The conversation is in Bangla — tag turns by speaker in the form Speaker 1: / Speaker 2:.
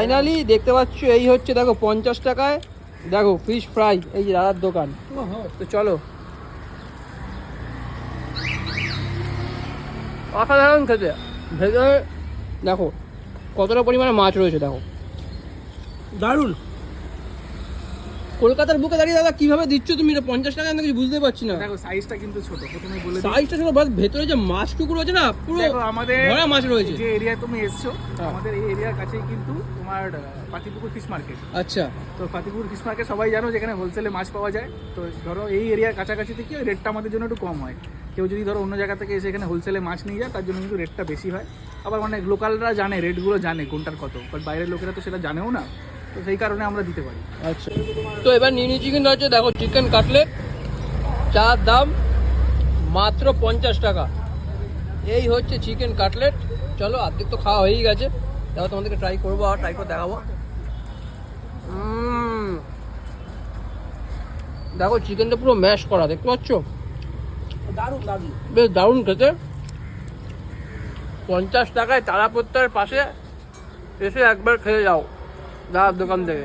Speaker 1: ফাইনালি দেখতে পাচ্ছ এই হচ্ছে দেখো 50 টাকায় দেখো ফিশ ফ্রাই, এই যে দাদার দোকান। তো চলো, অসাধারণ খেতে। ভেতরে দেখো কতটা পরিমাণে মাছ রয়েছে, দেখো দারুণ। কলকাতার বুকে দাঁড়িয়ে দাদা কিভাবে দিচ্ছ তুমি এটা 50 টাকা? আমি কিছু বুঝতে পারছি না।
Speaker 2: দেখো সাইজটা কিন্তু ছোট, প্রথমে বলে দিই
Speaker 1: সাইজটা ছোট, বাট ভেতরে যে মাছ টুকরো আছে না পুরো
Speaker 2: দেখো আমাদের
Speaker 1: ভরা মাছ রয়েছে।
Speaker 2: যে এরিয়া তুমি এসছো, আমাদের এই এরিয়ার কাছেই কিন্তু তোমার পাতিপুকুর ফিশ মার্কেট।
Speaker 1: আচ্ছা,
Speaker 2: তো পাতিপুকুর ফিশ মার্কেট সবাই জানো, যেখানে হোলসেলে মাছ পাওয়া যায়। তো ধরো এই এরিয়ার কাছাকাছিতে কি রেটটা আমাদের জন্য একটু কম হয়। কেউ যদি ধরো অন্য জায়গা থেকে এসে এখানে হোলসেলে মাছ নিয়ে যায়, তার জন্য কিন্তু রেটটা বেশি হয়। আবার অনেক লোকালরা জানে, রেটগুলো জানে কোনটার কত, বাট বাইরের লোকেরা তো সেটা জানেও না, তো সেই কারণে আমরা দিতে পারি।
Speaker 1: আচ্ছা। তো এবার নিউ চিকেন হচ্ছে দেখো চিকেন কাটলেট, যার দাম মাত্র 50 টাকা। এই হচ্ছে চিকেন কাটলেট। চলো, অর্ধেক তো খাওয়া হয়েই গেছে, দেখো তোমাদেরকে ট্রাই করবো আর ট্রাই করে দেখাবো। দেখো চিকেনটা পুরো ম্যাশ করা, দেখতে পাচ্ছ?
Speaker 2: দারুণ দারুণ,
Speaker 1: বেশ দারুণ খেতে। 50 টাকায় তারাপত্তার পাশে এসে একবার খেয়ে যাও দাদার দোকান থেকে।